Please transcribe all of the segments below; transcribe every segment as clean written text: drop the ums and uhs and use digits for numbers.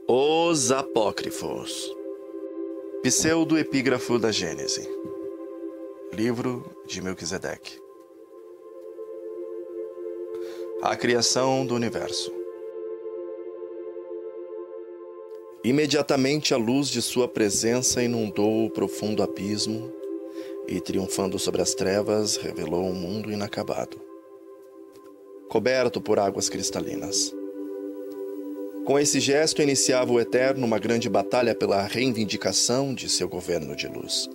Os Apócrifos. Pseudo-epígrafo da Gênese. Livro de Melquisedeque. A criação do universo. Imediatamente a luz de sua presença inundou o profundo abismo e, triunfando sobre as trevas, revelou um mundo inacabado, coberto por águas cristalinas. Com esse gesto iniciava o Eterno uma grande batalha pela reivindicação de seu governo de luz.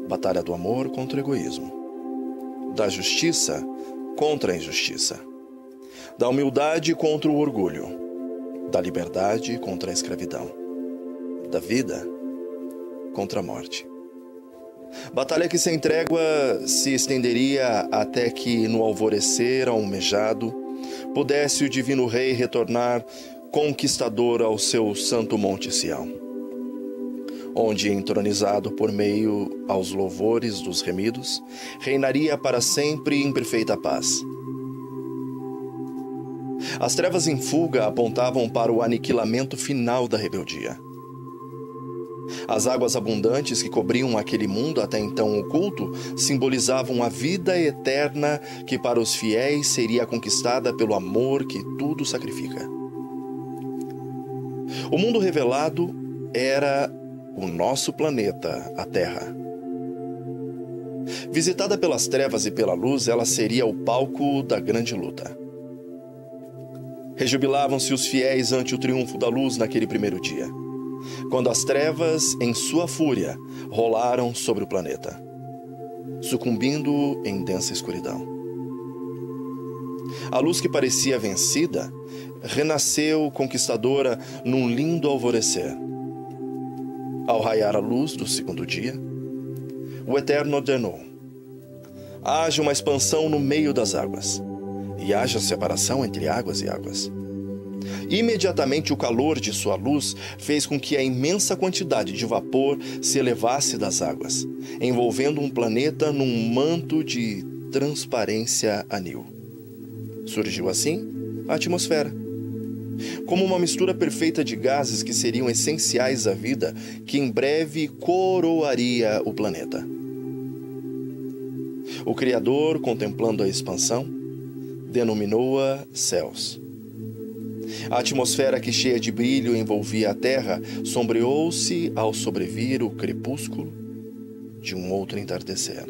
Batalha do amor contra o egoísmo, da justiça contra a injustiça, da humildade contra o orgulho, da liberdade contra a escravidão, da vida contra a morte. Batalha que sem trégua se estenderia até que, no alvorecer almejado, pudesse o divino rei retornar conquistador ao seu santo monte Sião, onde, entronizado por meio aos louvores dos remidos, reinaria para sempre em perfeita paz. As trevas em fuga apontavam para o aniquilamento final da rebeldia. As águas abundantes que cobriam aquele mundo até então oculto simbolizavam a vida eterna que para os fiéis seria conquistada pelo amor que tudo sacrifica. O mundo revelado era o nosso planeta, a Terra. Visitada pelas trevas e pela luz, ela seria o palco da grande luta. Rejubilavam-se os fiéis ante o triunfo da luz naquele primeiro dia, quando as trevas, em sua fúria, rolaram sobre o planeta, sucumbindo em densa escuridão. A luz que parecia vencida renasceu conquistadora num lindo alvorecer. Ao raiar a luz do segundo dia, o Eterno ordenou: haja uma expansão no meio das águas, e haja separação entre águas e águas. Imediatamente o calor de sua luz fez com que a imensa quantidade de vapor se elevasse das águas, envolvendo um planeta num manto de transparência anil. Surgiu assim a atmosfera, como uma mistura perfeita de gases que seriam essenciais à vida, que em breve coroaria o planeta. O Criador, contemplando a expansão, denominou-a céus. A atmosfera que, cheia de brilho, envolvia a terra, sombreou-se ao sobrevir o crepúsculo de um outro entardecer.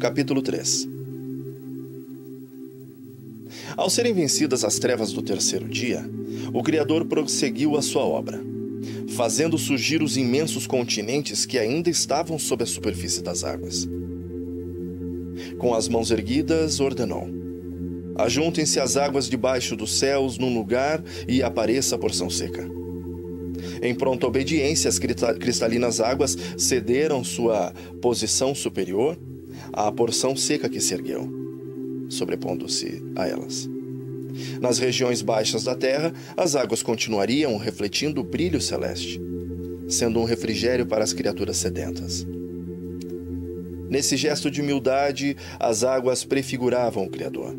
Capítulo 3. Ao serem vencidas as trevas do terceiro dia, o Criador prosseguiu a sua obra, fazendo surgir os imensos continentes que ainda estavam sob a superfície das águas. Com as mãos erguidas, ordenou: ajuntem-se as águas debaixo dos céus num lugar e apareça a porção seca. Em pronta obediência, as cristalinas águas cederam sua posição superior à porção seca que se ergueu, sobrepondo-se a elas. Nas regiões baixas da terra, as águas continuariam refletindo o brilho celeste, sendo um refrigério para as criaturas sedentas. Nesse gesto de humildade, as águas prefiguravam o Criador,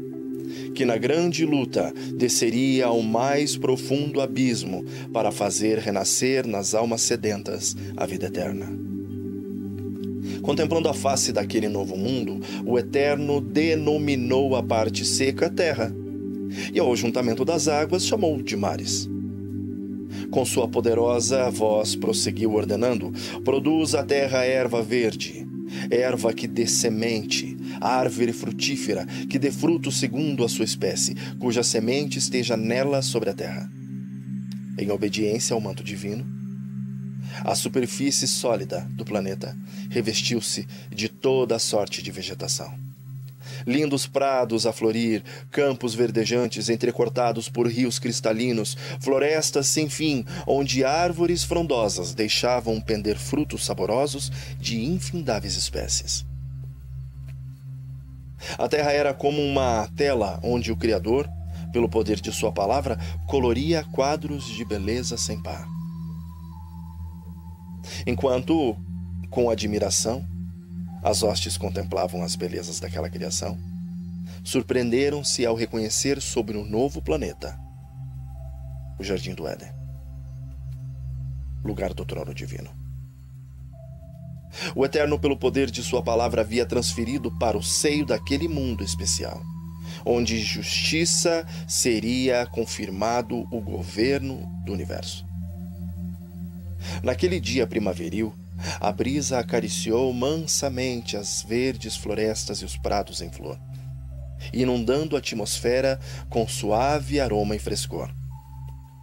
que na grande luta desceria ao mais profundo abismo para fazer renascer nas almas sedentas a vida eterna. Contemplando a face daquele novo mundo, o Eterno denominou a parte seca terra, e ao ajuntamento das águas chamou de mares. Com sua poderosa voz prosseguiu ordenando: produz a terra erva verde, erva que dê semente, árvore frutífera, que dê fruto segundo a sua espécie, cuja semente esteja nela sobre a terra. Em obediência ao manto divino, a superfície sólida do planeta revestiu-se de toda a sorte de vegetação. Lindos prados a florir, campos verdejantes entrecortados por rios cristalinos, florestas sem fim, onde árvores frondosas deixavam pender frutos saborosos de infindáveis espécies. A terra era como uma tela onde o Criador, pelo poder de sua palavra, coloria quadros de beleza sem par. Enquanto, com admiração, as hostes contemplavam as belezas daquela criação, surpreenderam-se ao reconhecer sobre um novo planeta o Jardim do Éden, lugar do trono divino. O Eterno, pelo poder de sua palavra, havia transferido para o seio daquele mundo especial, onde justiça seria confirmado o governo do universo. Naquele dia primaveril, a brisa acariciou mansamente as verdes florestas e os prados em flor, inundando a atmosfera com suave aroma e frescor.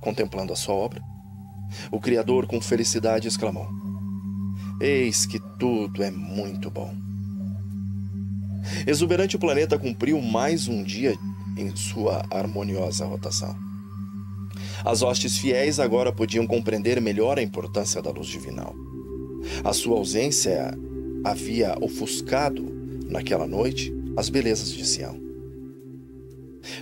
Contemplando a sua obra, o Criador com felicidade exclamou: eis que tudo é muito bom. Exuberante, o planeta cumpriu mais um dia em sua harmoniosa rotação. As hostes fiéis agora podiam compreender melhor a importância da luz divinal. A sua ausência havia ofuscado, naquela noite, as belezas de Sião.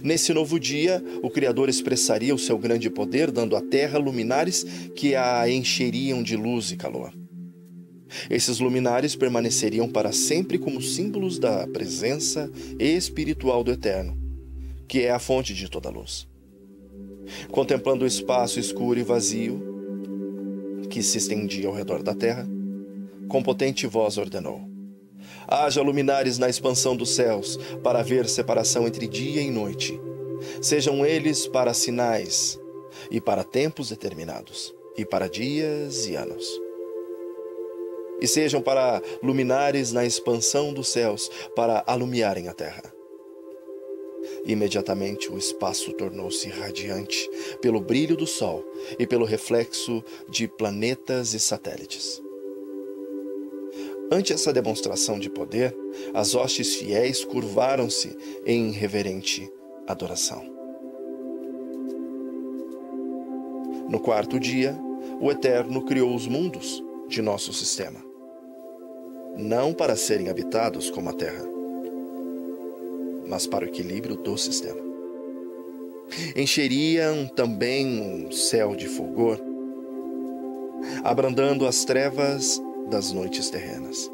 Nesse novo dia, o Criador expressaria o seu grande poder, dando à terra luminares que a encheriam de luz e calor. Esses luminares permaneceriam para sempre como símbolos da presença espiritual do Eterno, que é a fonte de toda luz. Contemplando o espaço escuro e vazio que se estendia ao redor da terra, com potente voz ordenou: haja luminares na expansão dos céus, para haver separação entre dia e noite. Sejam eles para sinais, e para tempos determinados, e para dias e anos. E sejam para luminares na expansão dos céus, para alumiarem a terra. Imediatamente o espaço tornou-se radiante pelo brilho do sol e pelo reflexo de planetas e satélites. Ante essa demonstração de poder, as hostes fiéis curvaram-se em reverente adoração. No quarto dia, o Eterno criou os mundos de nosso sistema, não para serem habitados como a terra, mas para o equilíbrio do sistema. Encheriam também um céu de fulgor, abrandando as trevas das noites terrenas.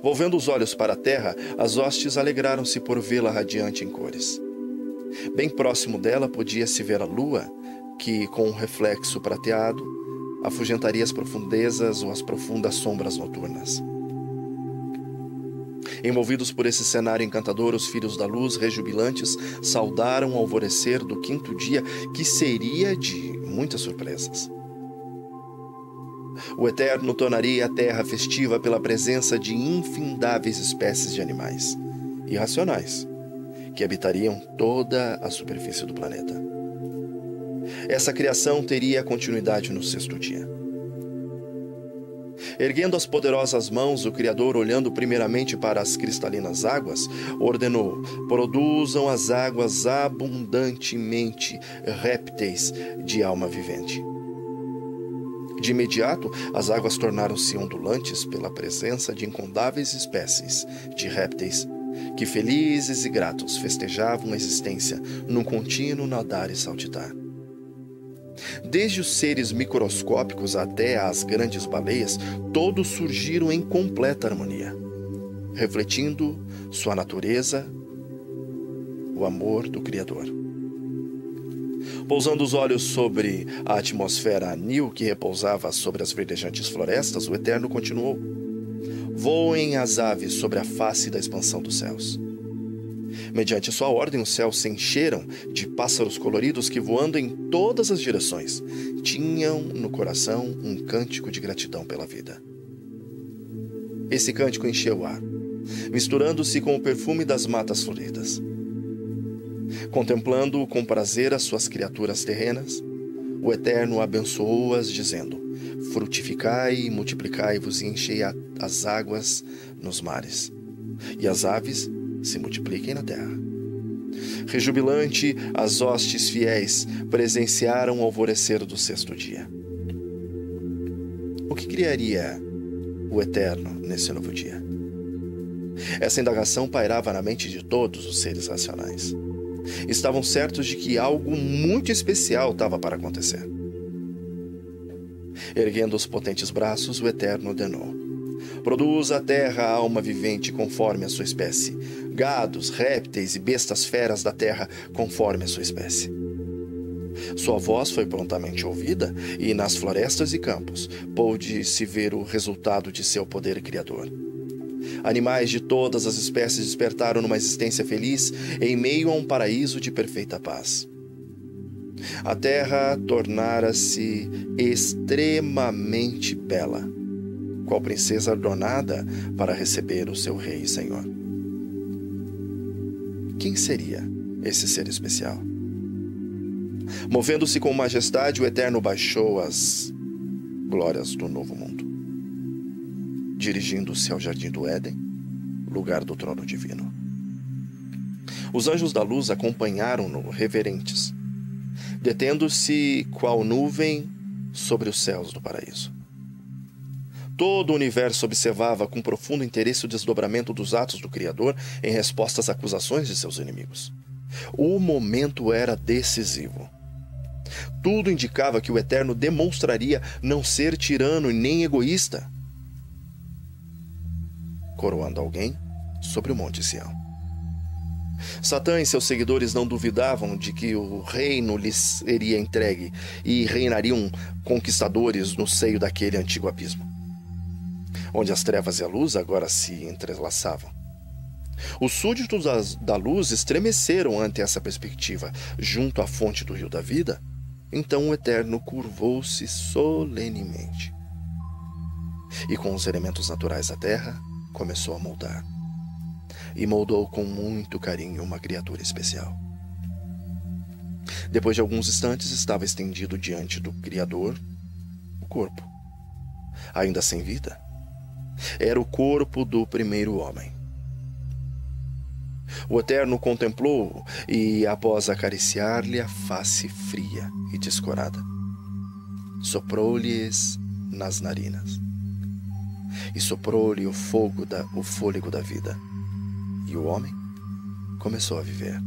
Volvendo os olhos para a terra, as hostes alegraram-se por vê-la radiante em cores. Bem próximo dela podia-se ver a lua, que, com um reflexo prateado, afugentaria as profundezas ou as profundas sombras noturnas. Envolvidos por esse cenário encantador, os filhos da luz, rejubilantes, saudaram o alvorecer do quinto dia, que seria de muitas surpresas. O Eterno tornaria a terra festiva pela presença de infindáveis espécies de animais irracionais que habitariam toda a superfície do planeta. Essa criação teria continuidade no sexto dia. Erguendo as poderosas mãos, o Criador, olhando primeiramente para as cristalinas águas, ordenou: produzam as águas abundantemente répteis de alma vivente. De imediato, as águas tornaram-se ondulantes pela presença de incontáveis espécies de répteis que, felizes e gratos, festejavam a existência num contínuo nadar e saltitar. Desde os seres microscópicos até as grandes baleias, todos surgiram em completa harmonia, refletindo sua natureza, o amor do Criador. Pousando os olhos sobre a atmosfera anil que repousava sobre as verdejantes florestas, o Eterno continuou: voem as aves sobre a face da expansão dos céus. Mediante sua ordem, os céus se encheram de pássaros coloridos que, voando em todas as direções, tinham no coração um cântico de gratidão pela vida. Esse cântico encheu o ar, misturando-se com o perfume das matas floridas. Contemplando com prazer as suas criaturas terrenas, o Eterno abençoou-as, dizendo: frutificai e multiplicai-vos e enchei as águas nos mares, e as aves se multipliquem na terra. Rejubilante, as hostes fiéis presenciaram o alvorecer do sexto dia. O que criaria o Eterno nesse novo dia? Essa indagação pairava na mente de todos os seres racionais. Estavam certos de que algo muito especial estava para acontecer. Erguendo os potentes braços, o Eterno ordenou: Produz a terra alma vivente conforme a sua espécie, gados, répteis e bestas feras da terra conforme a sua espécie. Sua voz foi prontamente ouvida, e nas florestas e campos pôde-se ver o resultado de seu poder criador. Animais de todas as espécies despertaram numa existência feliz em meio a um paraíso de perfeita paz. A terra tornara-se extremamente bela, qual princesa adornada para receber o seu rei e senhor. Quem seria esse ser especial? Movendo-se com majestade, o Eterno baixou as glórias do novo mundo, dirigindo-se ao jardim do Éden, lugar do trono divino. Os anjos da luz acompanharam-no reverentes, detendo-se qual nuvem sobre os céus do paraíso. Todo o universo observava com profundo interesse o desdobramento dos atos do Criador em resposta às acusações de seus inimigos. O momento era decisivo. Tudo indicava que o Eterno demonstraria não ser tirano e nem egoísta, coroando alguém sobre o Monte Sião. Satã e seus seguidores não duvidavam de que o reino lhes seria entregue e reinariam conquistadores no seio daquele antigo abismo, onde as trevas e a luz agora se entrelaçavam. Os súditos da luz estremeceram ante essa perspectiva. Junto à fonte do rio da vida, então o Eterno curvou-se solenemente e, com os elementos naturais da terra, começou a moldar. E moldou com muito carinho uma criatura especial. Depois de alguns instantes, estava estendido diante do Criador o corpo, ainda sem vida. Era o corpo do primeiro homem. O Eterno contemplou-o e, após acariciar-lhe a face fria e descorada, soprou-lhes nas narinas e soprou-lhe o fôlego da vida. E o homem começou a viver.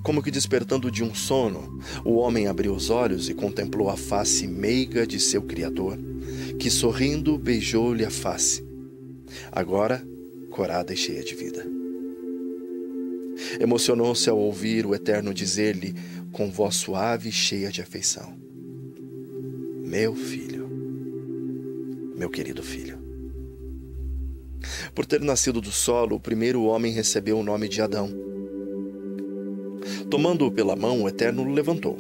Como que despertando de um sono, o homem abriu os olhos e contemplou a face meiga de seu Criador, que sorrindo beijou-lhe a face, agora corada e cheia de vida. Emocionou-se ao ouvir o Eterno dizer-lhe com voz suave e cheia de afeição: meu filho, meu querido filho. Por ter nascido do solo, o primeiro homem recebeu o nome de Adão. Tomando-o pela mão, o Eterno o levantou.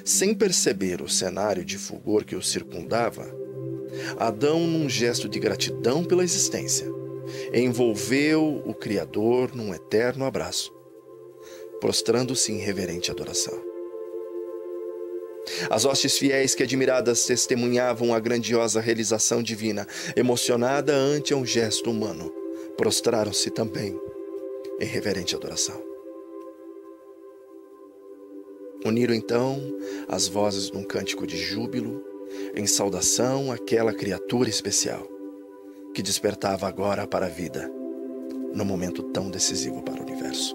Sem perceber o cenário de fulgor que o circundava, Adão, num gesto de gratidão pela existência, envolveu o Criador num eterno abraço, prostrando-se em reverente adoração. As hostes fiéis que admiradas testemunhavam a grandiosa realização divina, emocionada ante um gesto humano, prostraram-se também em reverente adoração. Uniram então as vozes num cântico de júbilo, em saudação àquela criatura especial, que despertava agora para a vida, num momento tão decisivo para o universo.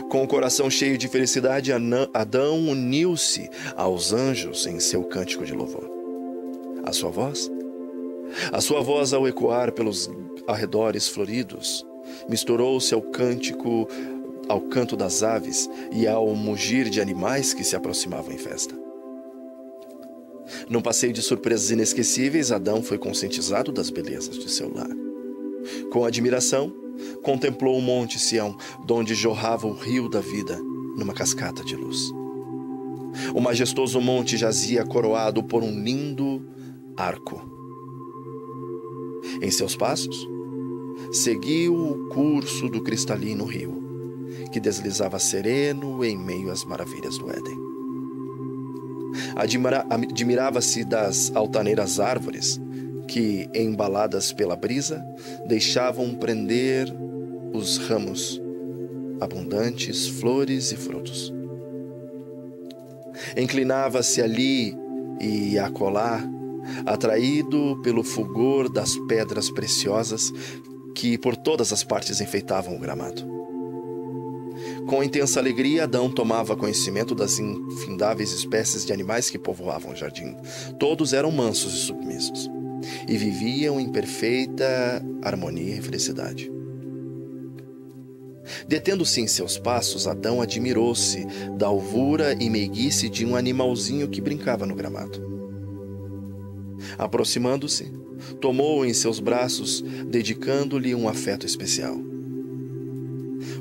Com o coração cheio de felicidade, Adão uniu-se aos anjos em seu cântico de louvor. A sua voz, ao ecoar pelos arredores floridos, misturou-se ao canto das aves e ao mugir de animais que se aproximavam em festa. Num passeio de surpresas inesquecíveis, Adão foi conscientizado das belezas de seu lar. Com admiração, contemplou o Monte Sião, donde jorrava o rio da vida numa cascata de luz. O majestoso monte jazia coroado por um lindo arco. Em seus passos, seguiu o curso do cristalino rio, que deslizava sereno em meio às maravilhas do Éden. Admirava-se das altaneiras árvores que, embaladas pela brisa, deixavam prender os ramos, abundantes flores e frutos. Inclinava-se ali e acolá, atraído pelo fulgor das pedras preciosas que por todas as partes enfeitavam o gramado. Com intensa alegria, Adão tomava conhecimento das infindáveis espécies de animais que povoavam o jardim. Todos eram mansos e submissos. e viviam em perfeita harmonia e felicidade. Detendo-se em seus passos, Adão admirou-se da alvura e meiguice de um animalzinho que brincava no gramado. Aproximando-se, tomou-o em seus braços, dedicando-lhe um afeto especial.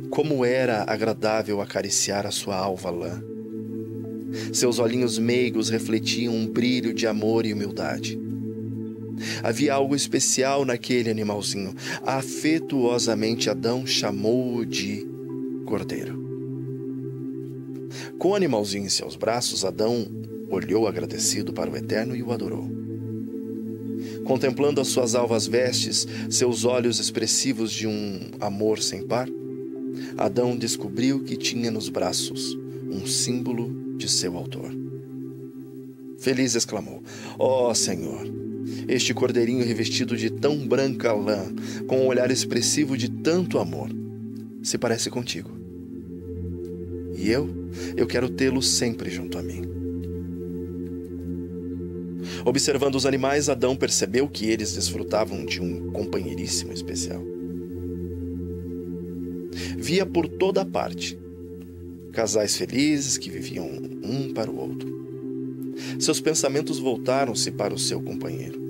Como era agradável acariciar a sua alva lã! Seus olhinhos meigos refletiam um brilho de amor e humildade. Havia algo especial naquele animalzinho. Afetuosamente, Adão chamou-o de Cordeiro. Com o animalzinho em seus braços, Adão olhou agradecido para o Eterno e o adorou. Contemplando as suas alvas vestes, seus olhos expressivos de um amor sem par, Adão descobriu que tinha nos braços um símbolo de seu autor. Feliz exclamou: ó Senhor! Este cordeirinho revestido de tão branca lã, com um olhar expressivo de tanto amor, se parece contigo. E eu quero tê-lo sempre junto a mim. Observando os animais, Adão percebeu que eles desfrutavam de um companheiríssimo especial. Via por toda parte casais felizes que viviam um para o outro. Seus pensamentos voltaram-se para o seu companheiro.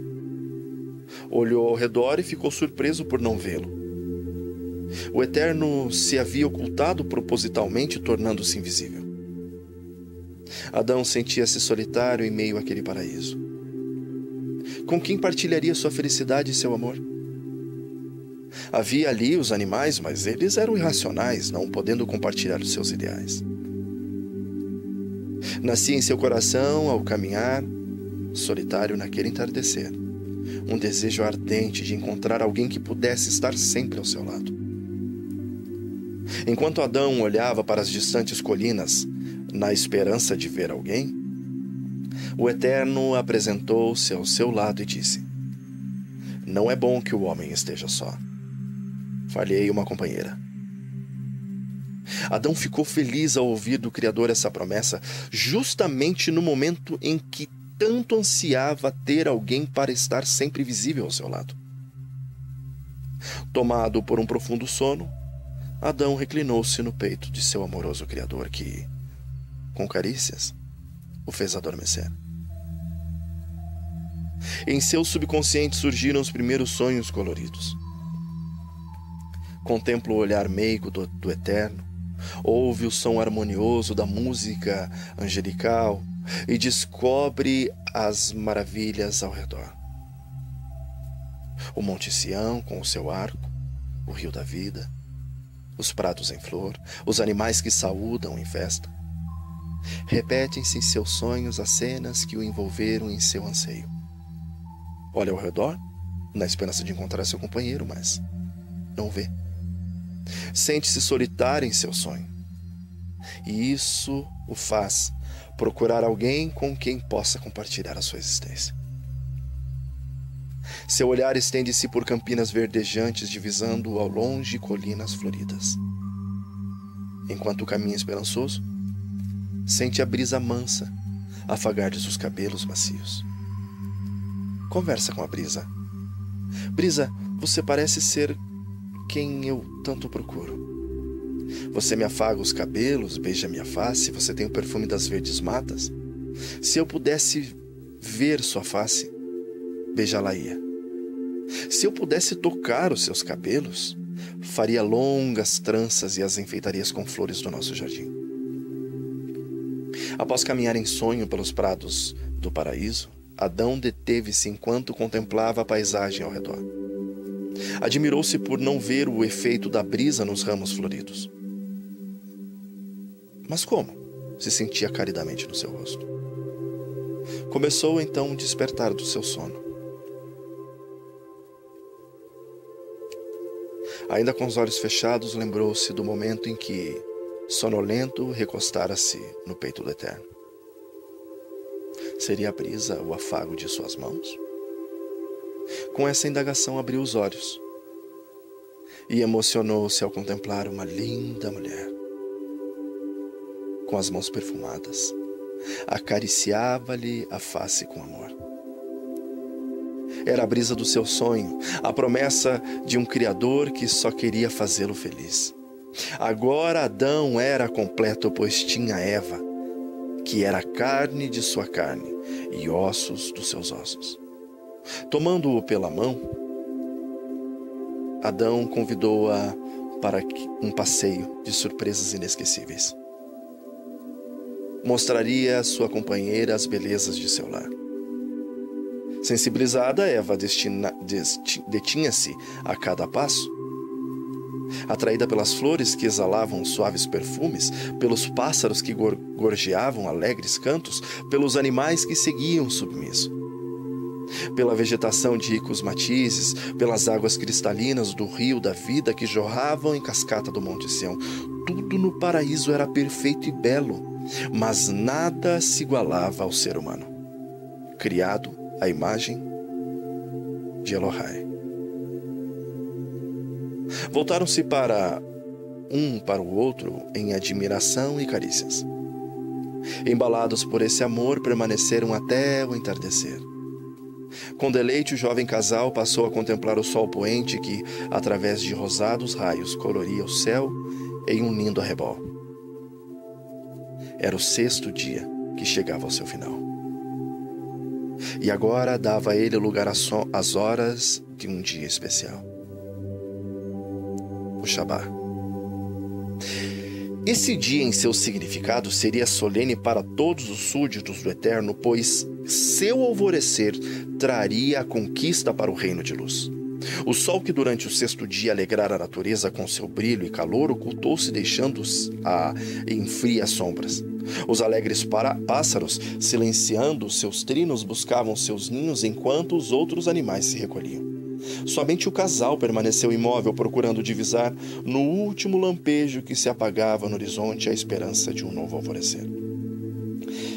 Olhou ao redor e ficou surpreso por não vê-lo. O Eterno se havia ocultado propositalmente, tornando-se invisível. Adão sentia-se solitário em meio àquele paraíso. Com quem partilharia sua felicidade e seu amor? Havia ali os animais, mas eles eram irracionais, não podendo compartilhar os seus ideais. Nascia em seu coração, ao caminhar, solitário naquele entardecer, um desejo ardente de encontrar alguém que pudesse estar sempre ao seu lado. Enquanto Adão olhava para as distantes colinas, na esperança de ver alguém, o Eterno apresentou-se ao seu lado e disse: não é bom que o homem esteja só. Falhei uma companheira. Adão ficou feliz ao ouvir do Criador essa promessa, justamente no momento em que tanto ansiava ter alguém para estar sempre visível ao seu lado. Tomado por um profundo sono, Adão reclinou-se no peito de seu amoroso Criador que, com carícias, o fez adormecer. Em seu subconsciente surgiram os primeiros sonhos coloridos. Contempla o olhar meigo do Eterno, ouve o som harmonioso da música angelical e descobre as maravilhas ao redor. O Monte Sião com o seu arco, o rio da vida, os prados em flor, os animais que saúdam em festa. Repetem-se em seus sonhos as cenas que o envolveram em seu anseio. Olha ao redor, na esperança de encontrar seu companheiro, mas não vê. Sente-se solitário em seu sonho. E isso o faz procurar alguém com quem possa compartilhar a sua existência. Seu olhar estende-se por campinas verdejantes, divisando ao longe colinas floridas. Enquanto caminha esperançoso, sente a brisa mansa afagar de seus cabelos macios. Conversa com a brisa. Brisa, você parece ser quem eu tanto procuro. Você me afaga os cabelos, beija minha face, você tem o perfume das verdes matas. Se eu pudesse ver sua face, beijá-la-ia. Se eu pudesse tocar os seus cabelos, faria longas tranças e as enfeitaria com flores do nosso jardim. Após caminhar em sonho pelos prados do paraíso, Adão deteve-se enquanto contemplava a paisagem ao redor. Admirou-se por não ver o efeito da brisa nos ramos floridos. Mas como? Se sentia caridamente no seu rosto. Começou então o despertar do seu sono. Ainda com os olhos fechados, lembrou-se do momento em que, sonolento, recostara-se no peito do Eterno. Seria a brisa o afago de suas mãos? Com essa indagação abriu os olhos e emocionou-se ao contemplar uma linda mulher. Com as mãos perfumadas, acariciava-lhe a face com amor. Era a brisa do seu sonho, a promessa de um Criador que só queria fazê-lo feliz. Agora Adão era completo, pois tinha Eva, que era carne de sua carne e ossos dos seus ossos. Tomando-o pela mão, Adão convidou-a para um passeio de surpresas inesquecíveis. Mostraria à sua companheira as belezas de seu lar. Sensibilizada, Eva detinha-se a cada passo. Atraída pelas flores que exalavam suaves perfumes, pelos pássaros que gorjeavam alegres cantos, pelos animais que seguiam submissos, pela vegetação de ricos matizes, pelas águas cristalinas do rio da vida que jorravam em cascata do Monte Sião. Tudo no paraíso era perfeito e belo, mas nada se igualava ao ser humano, criado à imagem de Elohai. Voltaram-se para o outro em admiração e carícias. Embalados por esse amor, permaneceram até o entardecer. Com deleite, o jovem casal passou a contemplar o sol poente que, através de rosados raios, coloria o céu em um lindo arrebol. Era o 6º dia que chegava ao seu final. E agora dava a ele lugar às horas de um dia especial. O Shabá. Esse dia, em seu significado, seria solene para todos os súditos do Eterno, pois seu alvorecer traria a conquista para o reino de luz. O sol, que durante o 6º dia alegrara a natureza com seu brilho e calor, ocultou-se, deixando-os em frias sombras. Os alegres pássaros, silenciando seus trinos, buscavam seus ninhos enquanto os outros animais se recolhiam. Somente o casal permaneceu imóvel, procurando divisar no último lampejo que se apagava no horizonte a esperança de um novo alvorecer.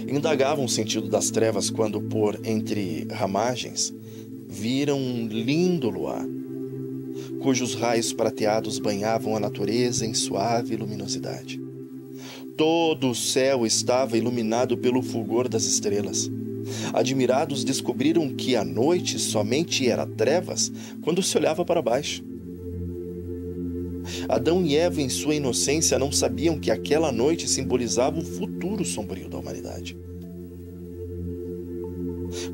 Indagavam o sentido das trevas quando, por entre ramagens, viram um lindo luar, cujos raios prateados banhavam a natureza em suave luminosidade. Todo o céu estava iluminado pelo fulgor das estrelas. Admirados, descobriram que a noite somente era trevas quando se olhava para baixo. Adão e Eva, em sua inocência, não sabiam que aquela noite simbolizava o futuro sombrio da humanidade.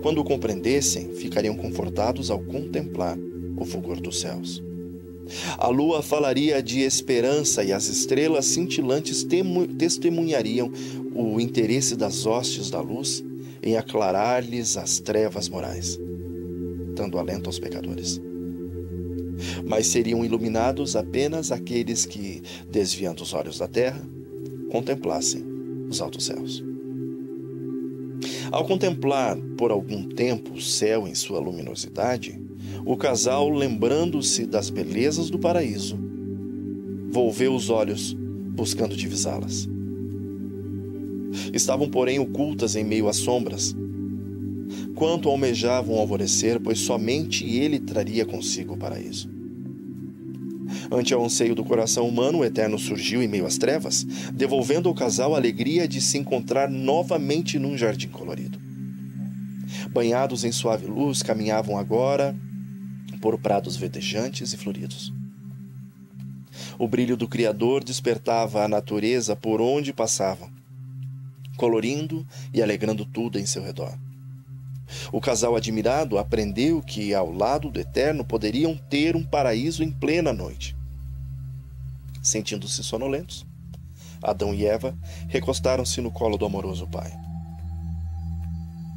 Quando o compreendessem, ficariam confortados ao contemplar o fulgor dos céus. A lua falaria de esperança e as estrelas cintilantes testemunhariam o interesse das hostes da luz em aclarar-lhes as trevas morais, dando alento aos pecadores. Mas seriam iluminados apenas aqueles que, desviando os olhos da terra, contemplassem os altos céus. Ao contemplar por algum tempo o céu em sua luminosidade, o casal, lembrando-se das belezas do paraíso, volveu os olhos buscando divisá-las. Estavam, porém, ocultas em meio às sombras. Quanto almejavam o alvorecer, pois somente ele traria consigo o paraíso. Ante ao anseio do coração humano, o Eterno surgiu em meio às trevas, devolvendo ao casal a alegria de se encontrar novamente num jardim colorido. Banhados em suave luz, caminhavam agora por prados verdejantes e floridos. O brilho do Criador despertava a natureza por onde passavam, colorindo e alegrando tudo em seu redor. O casal, admirado, aprendeu que, ao lado do Eterno, poderiam ter um paraíso em plena noite. Sentindo-se sonolentos, Adão e Eva recostaram-se no colo do amoroso Pai,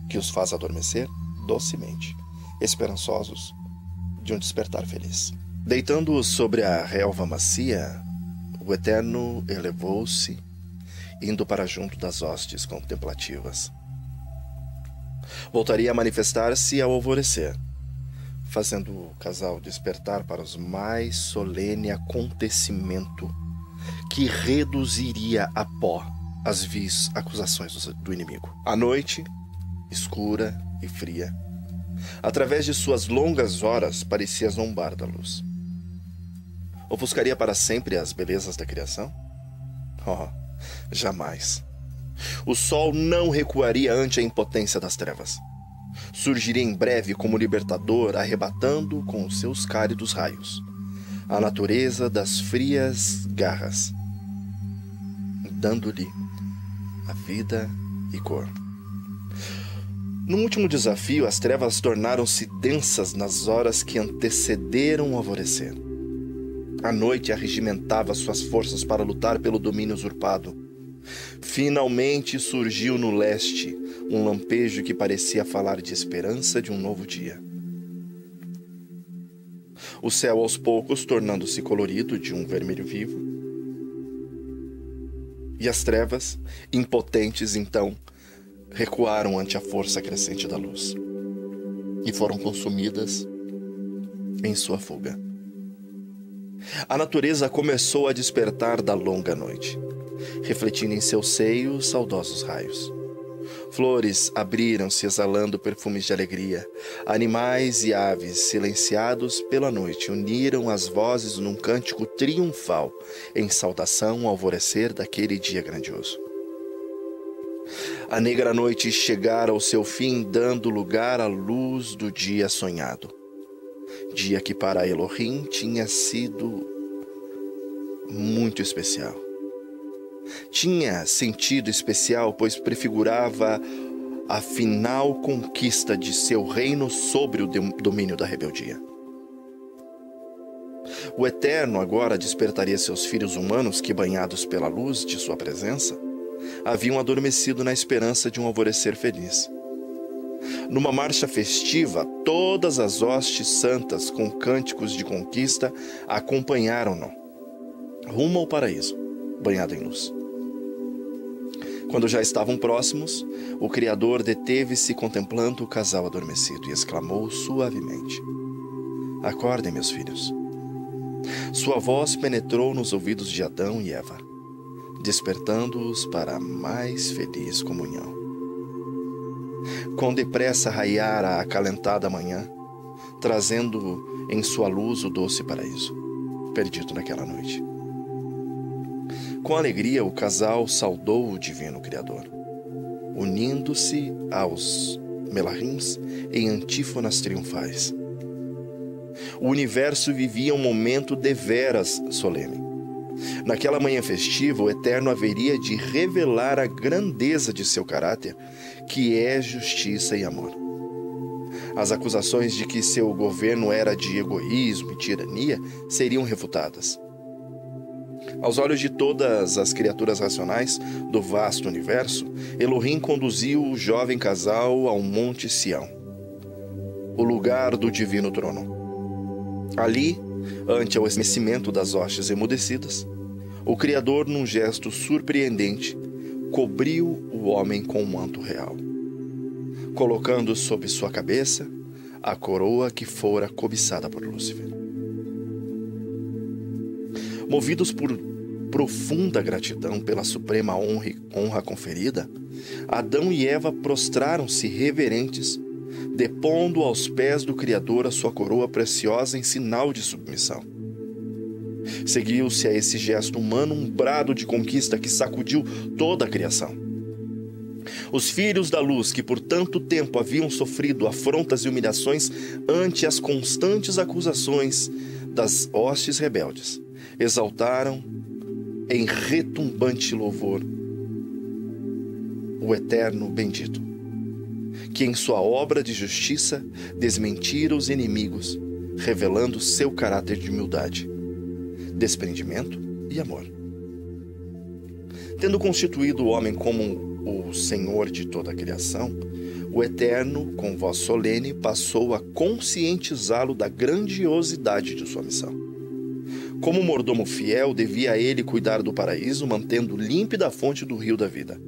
que os faz adormecer docemente, esperançosos de um despertar feliz. Deitando-os sobre a relva macia, o Eterno elevou-se, indo para junto das hostes contemplativas. Voltaria a manifestar-se ao alvorecer, fazendo o casal despertar para o mais solene acontecimento que reduziria a pó as vis acusações do inimigo. A noite, escura e fria, através de suas longas horas, parecia zombar da luz. Ofuscaria para sempre as belezas da criação? Oh, jamais. O sol não recuaria ante a impotência das trevas. surgiria em breve como libertador, arrebatando com os seus cálidos raios a natureza das frias garras, dando-lhe a vida e cor. No último desafio, as trevas tornaram-se densas nas horas que antecederam o alvorecer. A noite arregimentava suas forças para lutar pelo domínio usurpado. Finalmente surgiu no leste um lampejo que parecia falar de esperança de um novo dia. O céu aos poucos tornando-se colorido de um vermelho vivo. E as trevas, impotentes então, recuaram ante a força crescente da luz e foram consumidas em sua fuga. A natureza começou a despertar da longa noite, refletindo em seus seios saudosos raios. Flores abriram-se exalando perfumes de alegria. Animais e aves, silenciados pela noite, uniram as vozes num cântico triunfal em saudação ao alvorecer daquele dia grandioso. A negra noite chegara ao seu fim, dando lugar à luz do dia sonhado. Dia que para Elohim tinha sido muito especial. Tinha sentido especial, pois prefigurava a final conquista de seu reino sobre o domínio da rebeldia. O Eterno agora despertaria seus filhos humanos que, banhados pela luz de sua presença, haviam adormecido na esperança de um alvorecer feliz. Numa marcha festiva, todas as hostes santas com cânticos de conquista acompanharam-no, rumo ao paraíso, banhado em luz. Quando já estavam próximos, o Criador deteve-se contemplando o casal adormecido e exclamou suavemente: "Acordem, meus filhos." Sua voz penetrou nos ouvidos de Adão e Eva, despertando-os para a mais feliz comunhão. Quão depressa raiara a acalentada manhã, trazendo em sua luz o doce paraíso, perdido naquela noite. Com alegria, o casal saudou o divino Criador, unindo-se aos Melahims em antífonas triunfais. O universo vivia um momento deveras solene. Naquela manhã festiva, o Eterno haveria de revelar a grandeza de seu caráter, que é justiça e amor. As acusações de que seu governo era de egoísmo e tirania seriam refutadas. Aos olhos de todas as criaturas racionais do vasto universo, Elohim conduziu o jovem casal ao Monte Sião, o lugar do divino trono. Ali, ante o estremecimento das hostes emudecidas, o Criador, num gesto surpreendente, cobriu o homem com um manto real, colocando sob sua cabeça a coroa que fora cobiçada por Lúcifer. Movidos por profunda gratidão pela suprema honra conferida, Adão e Eva prostraram-se reverentes, depondo aos pés do Criador a sua coroa preciosa em sinal de submissão. Seguiu-se a esse gesto humano um brado de conquista que sacudiu toda a criação. Os filhos da luz, que por tanto tempo haviam sofrido afrontas e humilhações ante as constantes acusações das hostes rebeldes, exaltaram em retumbante louvor o Eterno bendito, que em sua obra de justiça desmentira os inimigos, revelando seu caráter de humildade, desprendimento e amor. Tendo constituído o homem como o Senhor de toda a criação, o Eterno, com voz solene, passou a conscientizá-lo da grandiosidade de sua missão. Como mordomo fiel, devia ele cuidar do paraíso, mantendo límpida a fonte do rio da vida.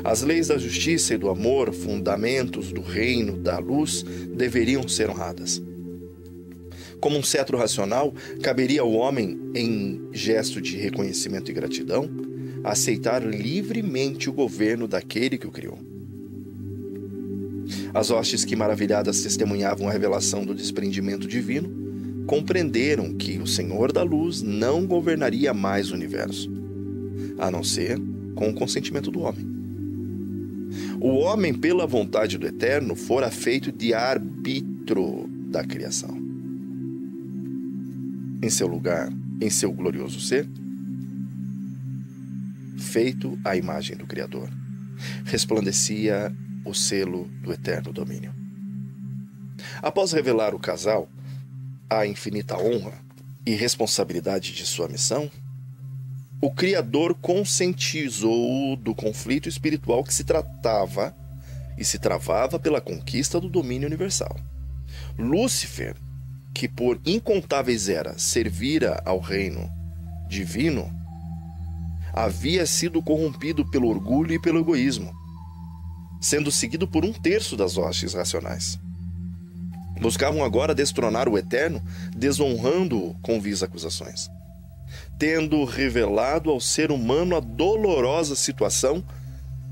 As leis da justiça e do amor, fundamentos do reino da luz, deveriam ser honradas. Como um cetro racional, caberia ao homem, em gesto de reconhecimento e gratidão, aceitar livremente o governo daquele que o criou. As hostes que maravilhadas testemunhavam a revelação do desprendimento divino compreenderam que o Senhor da Luz não governaria mais o universo, a não ser com o consentimento do homem. O homem, pela vontade do Eterno, fora feito de árbitro da criação. Em seu lugar, em seu glorioso ser, feito à imagem do Criador, resplandecia o selo do eterno domínio. Após revelar o casal a infinita honra e responsabilidade de sua missão, o Criador conscientizou do conflito espiritual que se tratava e se travava pela conquista do domínio universal. Lúcifer, que por incontáveis eras servira ao reino divino, havia sido corrompido pelo orgulho e pelo egoísmo, sendo seguido por 1/3 das hostes racionais. Buscavam agora destronar o Eterno, desonrando-o com vis acusações, tendo revelado ao ser humano a dolorosa situação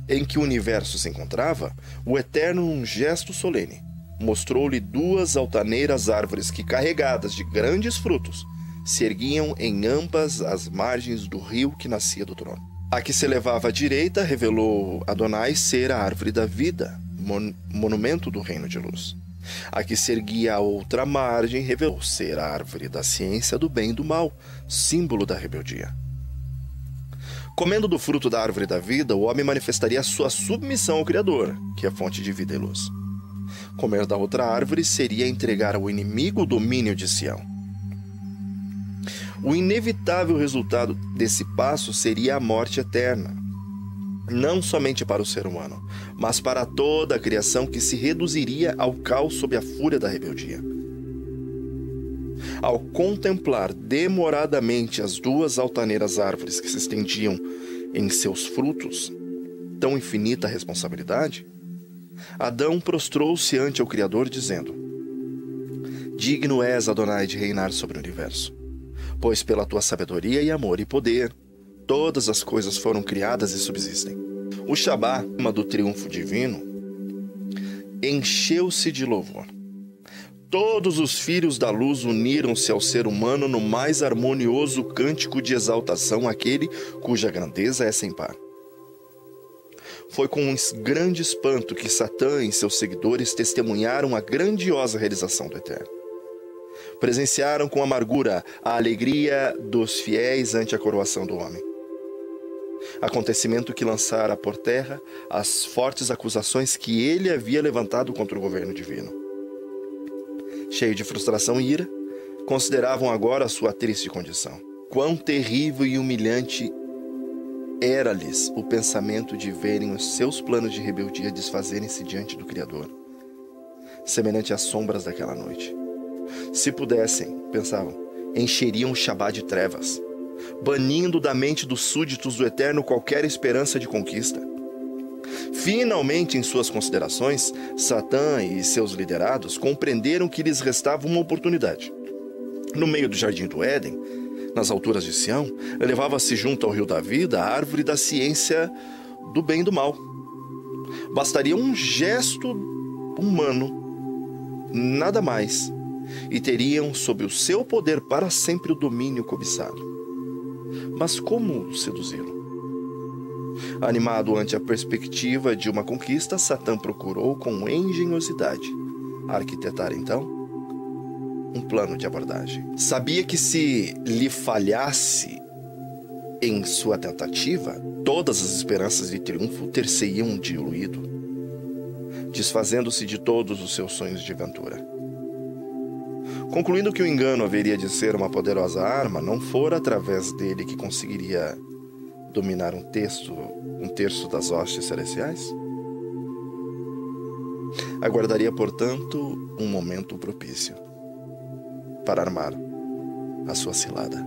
em que o universo se encontrava. O Eterno, num gesto solene, mostrou-lhe 2 altaneiras árvores que, carregadas de grandes frutos, se erguiam em ambas as margens do rio que nascia do trono. A que se elevava à direita revelou Adonai ser a árvore da vida, monumento do reino de luz. A que se erguia à outra margem revelou ser a árvore da ciência do bem e do mal, símbolo da rebeldia. Comendo do fruto da árvore da vida, o homem manifestaria a sua submissão ao Criador, que é fonte de vida e luz. Comer da outra árvore seria entregar ao inimigo o domínio de Sião. O inevitável resultado desse passo seria a morte eterna, não somente para o ser humano, mas para toda a criação, que se reduziria ao caos sob a fúria da rebeldia. Ao contemplar demoradamente as 2 altaneiras árvores que se estendiam em seus frutos, tão infinita responsabilidade, Adão prostrou-se ante o Criador, dizendo: Digno és, Adonai, de reinar sobre o universo, pois pela tua sabedoria e amor e poder, todas as coisas foram criadas e subsistem. O Shabá, do triunfo divino, encheu-se de louvor. Todos os filhos da luz uniram-se ao ser humano no mais harmonioso cântico de exaltação àquele cuja grandeza é sem par. Foi com um grande espanto que Satã e seus seguidores testemunharam a grandiosa realização do Eterno. Presenciaram com amargura a alegria dos fiéis ante a coroação do homem. Acontecimento que lançara por terra as fortes acusações que ele havia levantado contra o governo divino. Cheio de frustração e ira, consideravam agora a sua triste condição. Quão terrível e humilhante era-lhes o pensamento de verem os seus planos de rebeldia desfazerem-se diante do Criador, semelhante às sombras daquela noite. Se pudessem, pensavam, encheriam o Shabá de trevas, banindo da mente dos súditos do Eterno qualquer esperança de conquista. Finalmente, em suas considerações, Satã e seus liderados compreenderam que lhes restava uma oportunidade. No meio do jardim do Éden, nas alturas de Sião, elevava-se junto ao rio da vida a árvore da ciência do bem e do mal. Bastaria um gesto humano, nada mais, e teriam sob o seu poder para sempre o domínio cobiçado. Mas como seduzi-lo? Animado ante a perspectiva de uma conquista, Satã procurou com engenhosidade arquitetar então um plano de abordagem. Sabia que se lhe falhasse em sua tentativa, todas as esperanças de triunfo ter-se-iam diluído, desfazendo-se de todos os seus sonhos de aventura. Concluindo que o engano haveria de ser uma poderosa arma, não fora através dele que conseguiria dominar um terço das hostes celestiais? Aguardaria, portanto, um momento propício para armar a sua cilada.